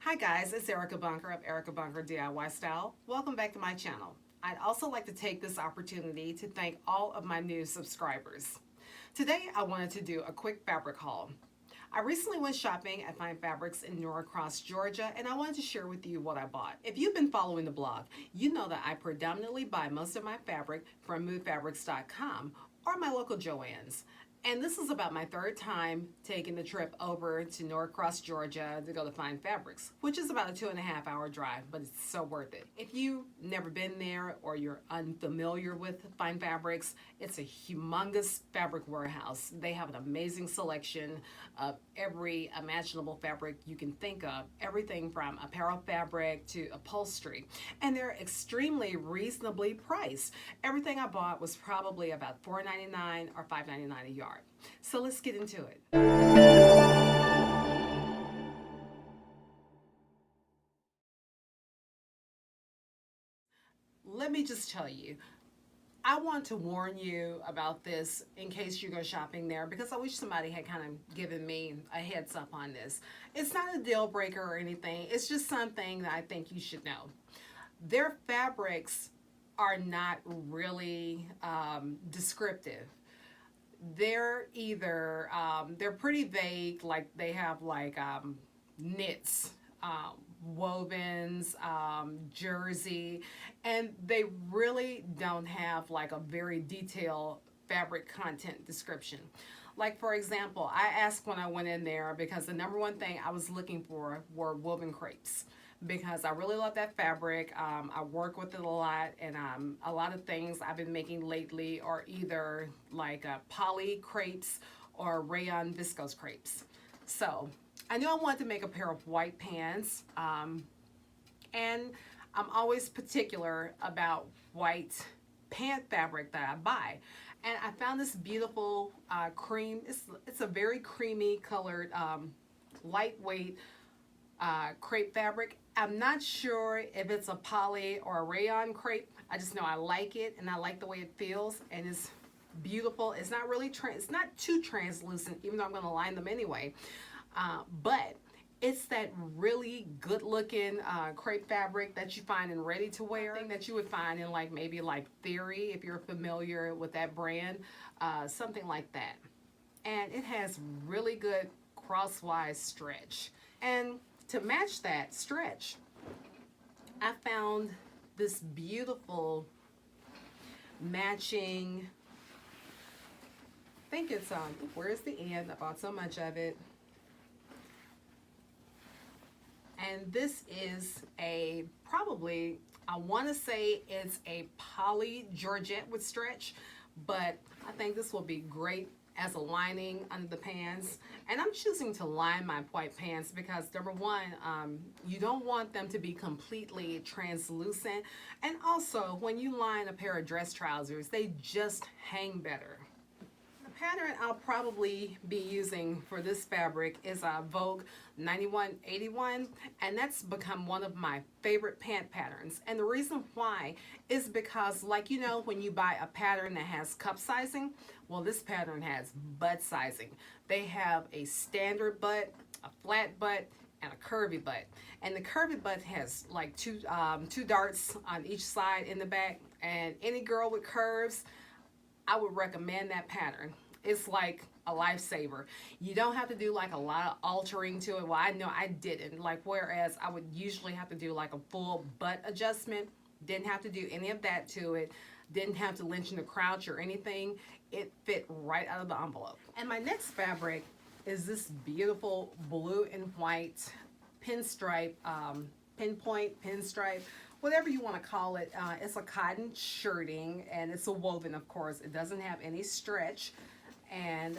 Hi guys, it's Erica Bunker of Erica Bunker DIY Style. Welcome back to my channel. I'd also like to take this opportunity to thank all of my new subscribers. Today I wanted to do a quick fabric haul. I recently went shopping at Fine Fabrics in Norcross, Georgia, and I wanted to share with you what I bought. If you've been following the blog, you know that I predominantly buy most of my fabric from moodfabrics.com or my local Joann's. And this is about my third time taking the trip over to Norcross, Georgia to go to Fine Fabrics, which is about a 2.5 hour drive, but it's so worth it. If you've never been there or you're unfamiliar with Fine Fabrics, it's a humongous fabric warehouse. They have an amazing selection of every imaginable fabric you can think of, everything from apparel fabric to upholstery. And they're extremely reasonably priced. Everything I bought was probably about $4.99 or $5.99 a yard. So let's get into it. Let me just tell you, I want to warn you about this in case you go shopping there because I wish somebody had kind of given me a heads up on this. It's not a deal breaker or anything. It's just something that I think you should know. Their fabrics are not really descriptive. They're either they're pretty vague, like they have like knits, wovens, jersey, and they really don't have like a very detailed fabric content description. Like, for example, I asked when I went in there because the number one thing I was looking for were woven crepes because I really love that fabric. I work with it a lot, and a lot of things I've been making lately are either like poly crepes or rayon viscose crepes. So I knew I wanted to make a pair of white pants, and I'm always particular about white pant fabric that I buy. And I found this beautiful cream. It's a very creamy colored, lightweight crepe fabric. I'm not sure if it's a poly or a rayon crepe. I just know I like it and I like the way it feels, and it's beautiful. It's not really it's not too translucent, even though I'm going to line them anyway. But it's that really good looking crepe fabric that you find in ready to wear, that you would find in like maybe like Theory, if you're familiar with that brand, something like that. And it has really good crosswise stretch. And to match that stretch, I found this beautiful matching, I think it's where's the end? I bought so much of it. And this is a probably, I want to say it's a poly georgette with stretch, but I think this will be great as a lining under the pants. And I'm choosing to line my white pants because number one, you don't want them to be completely translucent, and also when you line a pair of dress trousers, they just hang better. The pattern I'll probably be using for this fabric is Vogue 9181, and that's become one of my favorite pant patterns. And the reason why is because, like, you know, when you buy a pattern that has cup sizing, well, this pattern has butt sizing. They have a standard butt, a flat butt, and a curvy butt. And the curvy butt has like two darts on each side in the back, and any girl with curves, I would recommend that pattern. It's like a lifesaver. You don't have to do like a lot of altering to it. Well, I know I didn't. Like, whereas I would usually have to do like a full butt adjustment, didn't have to do any of that to it. Didn't have to lengthen the crouch or anything. It fit right out of the envelope. And my next fabric is this beautiful blue and white pinstripe, pinpoint pinstripe, whatever you want to call it. It's a cotton shirting, and it's a woven, of course. It doesn't have any stretch. And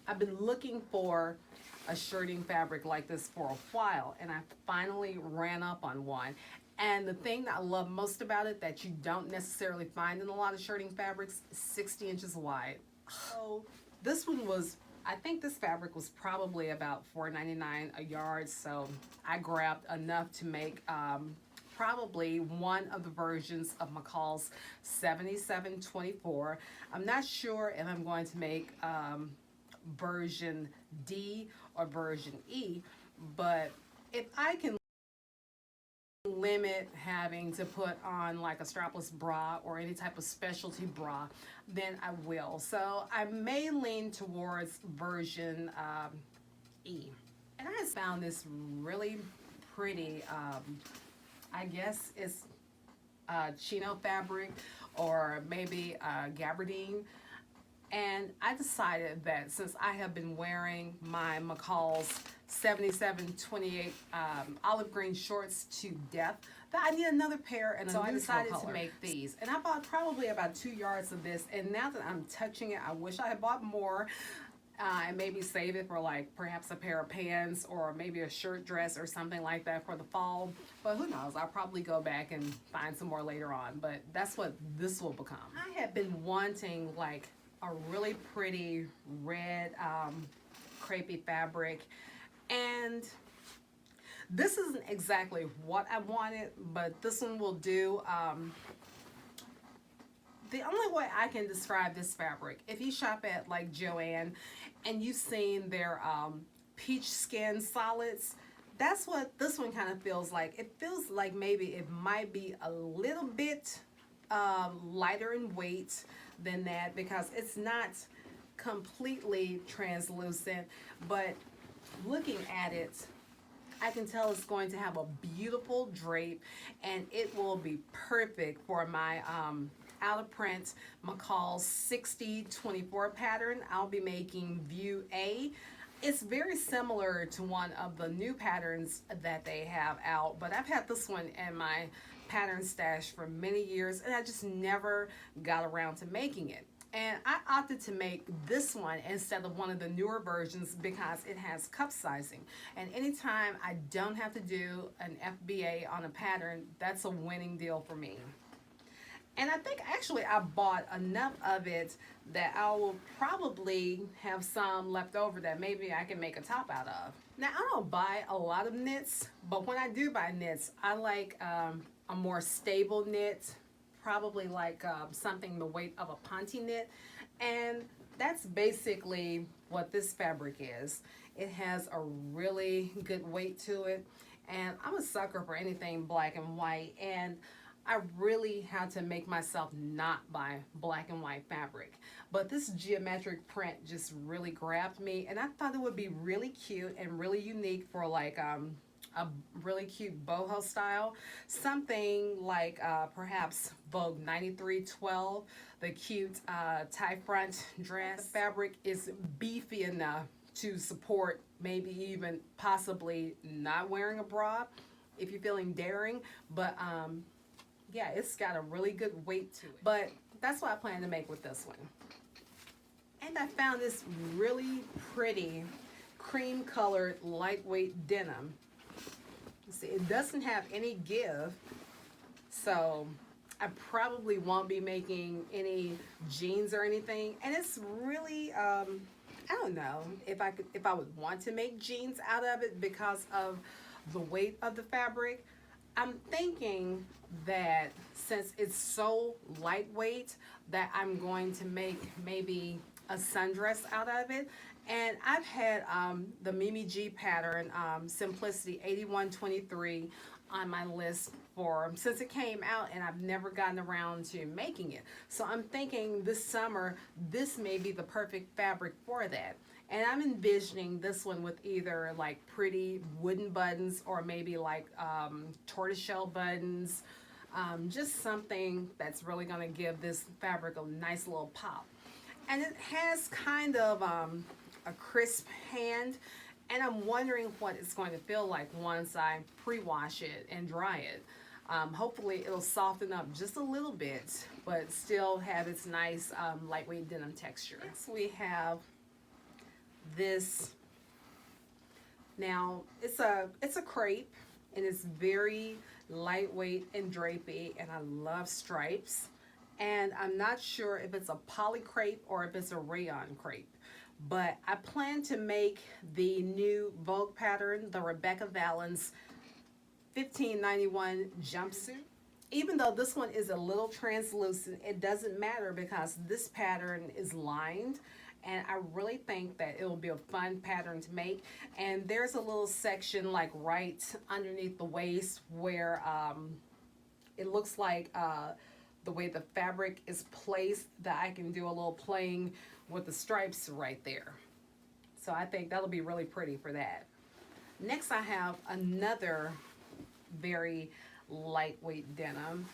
I've been looking for a shirting fabric like this for a while, and I finally ran up on one. And the thing that I love most about it that you don't necessarily find in a lot of shirting fabrics is 60 inches wide. So this one was, I think this fabric was probably about $4.99 a yard, so I grabbed enough to make probably one of the versions of McCall's 7724. I'm not sure if I'm going to make version D or version E, but If I can limit having to put on like a strapless bra or any type of specialty bra, then I will. So I may lean towards version E. And I just found this really pretty, I guess it's chino fabric or maybe gabardine. And I decided that since I have been wearing my McCall's 7728 olive green shorts to death, that I need another pair, and so I decided to make these. And I bought probably about 2 yards of this, and now that I'm touching it, I wish I had bought more. And maybe save it for like perhaps a pair of pants or maybe a shirt dress or something like that for the fall. But who knows? I'll probably go back and find some more later on. But that's what this will become. I have been wanting like a really pretty red crepey fabric, and this isn't exactly what I wanted, but this one will do. The only way I can describe this fabric, if you shop at like Joann and you've seen their peach skin solids, that's what this one kind of feels like. It feels like maybe it might be a little bit lighter in weight than that because it's not completely translucent, but looking at it, I can tell it's going to have a beautiful drape, and it will be perfect for my out of print McCall's 6024 pattern. I'll be making view A. It's very similar to one of the new patterns that they have out, but I've had this one in my pattern stash for many years, and I just never got around to making it. And I opted to make this one instead of one of the newer versions because it has cup sizing. And anytime I don't have to do an FBA on a pattern, that's a winning deal for me. And I think actually I bought enough of it that I will probably have some left over that maybe I can make a top out of. Now, I don't buy a lot of knits, but when I do buy knits, I like a more stable knit, probably like something the weight of a ponte knit. And that's basically what this fabric is. It has a really good weight to it. And I'm a sucker for anything black and white. And I really had to make myself not buy black and white fabric. But this geometric print just really grabbed me, and I thought it would be really cute and really unique for like a really cute boho style. Something like perhaps Vogue 9312, the cute tie front dress. The fabric is beefy enough to support maybe even possibly not wearing a bra if you're feeling daring, but yeah, it's got a really good weight to it. But that's what I plan to make with this one. And I found this really pretty cream colored lightweight denim. See, it doesn't have any give, so I probably won't be making any jeans or anything. And it's really I don't know if I would want to make jeans out of it because of the weight of the fabric. I'm thinking that since it's so lightweight that I'm going to make maybe a sundress out of it. And I've had the Mimi G pattern, Simplicity 8123, on my list for since it came out, and I've never gotten around to making it. So I'm thinking this summer this may be the perfect fabric for that. And I'm envisioning this one with either like pretty wooden buttons or maybe like tortoiseshell buttons. Just something that's really going to give this fabric a nice little pop. And it has kind of a crisp hand, and I'm wondering what it's going to feel like once I pre-wash it and dry it. Hopefully it'll soften up just a little bit, but still have its nice lightweight denim texture. Next we have this. Now it's a crepe, and it's very lightweight and drapey, and I love stripes. And I'm not sure if it's a poly crepe or if it's a rayon crepe, but I plan to make the new Vogue pattern, the Rebecca Valens 1591 jumpsuit. Even though this one is a little translucent, it doesn't matter because this pattern is lined, and I really think that it will be a fun pattern to make. And there's a little section like right underneath the waist where it looks like the way the fabric is placed, that I can do a little playing with the stripes right there. So I think that'll be really pretty for that. Next, I have another very lightweight denim.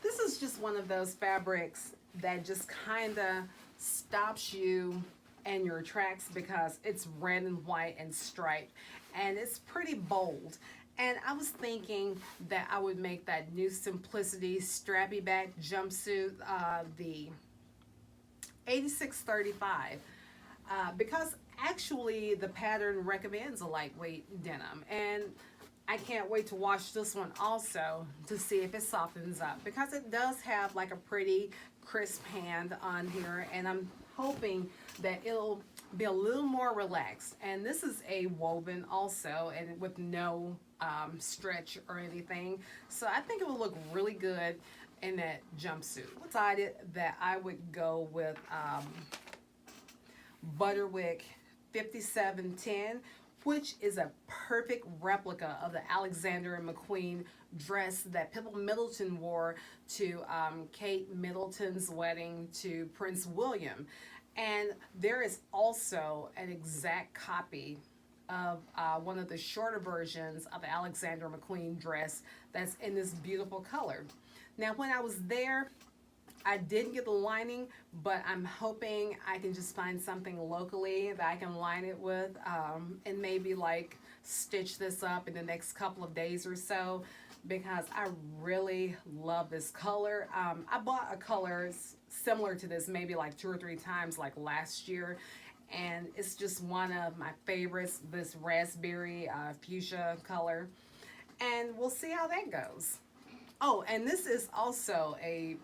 This is just one of those fabrics that just kind of stops you in your tracks because it's red and white and striped, and it's pretty bold. And I was thinking that I would make that new Simplicity strappy back jumpsuit the 8635 because actually the pattern recommends a lightweight denim, and I can't wait to wash this one also to see if it softens up, because it does have like a pretty crisp hand on here, and I'm hoping that it'll be a little more relaxed. And this is a woven also, and with no stretch or anything, so I think it will look really good in that jumpsuit. I decided that I would go with Butterwick 5710, which is a perfect replica of the Alexander McQueen dress that Pippa Middleton wore to Kate Middleton's wedding to Prince William. And there is also an exact copy of one of the shorter versions of the Alexander McQueen dress that's in this beautiful color. Now, when I was there, I didn't get the lining, but I'm hoping I can just find something locally that I can line it with, and maybe like stitch this up in the next couple of days or so, because I really love this color. I bought a color similar to this maybe like 2 or 3 times like last year, and it's just one of my favorites, this raspberry fuchsia color, and we'll see how that goes. Oh, and this is also I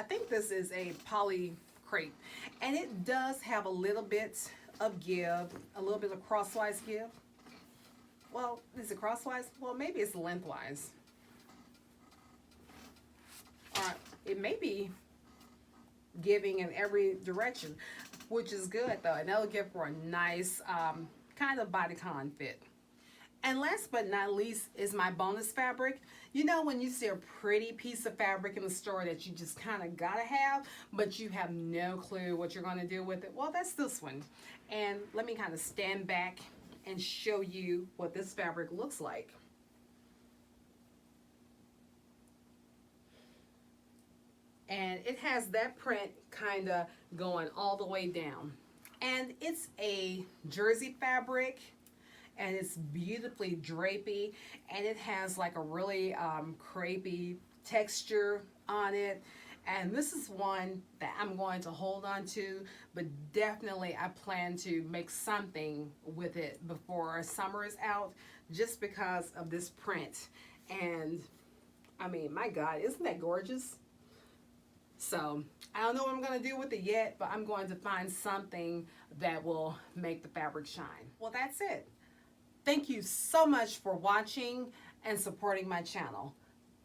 think this is a poly crepe, and it does have a little bit of give, a little bit of crosswise give. Well, is it crosswise? Well, maybe it's lengthwise. It may be giving in every direction, which is good though, and that'll give for a nice kind of bodycon fit. And last but not least is my bonus fabric. You know, when you see a pretty piece of fabric in the store that you just kind of gotta have, but you have no clue what you're gonna do with it? Well, that's this one. And let me kind of stand back and show you what this fabric looks like. And it has that print kind of going all the way down. And it's a jersey fabric, and it's beautifully drapey, and it has like a really crepey texture on it. And this is one that I'm going to hold on to, but definitely I plan to make something with it before summer is out, just because of this print. And I mean, my God, isn't that gorgeous? So I don't know what I'm going to do with it yet, but I'm going to find something that will make the fabric shine. Well, that's it. Thank you so much for watching and supporting my channel.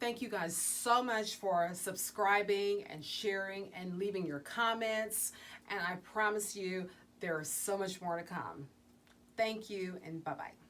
Thank you guys so much for subscribing and sharing and leaving your comments. And I promise you, there is so much more to come. Thank you, and bye-bye.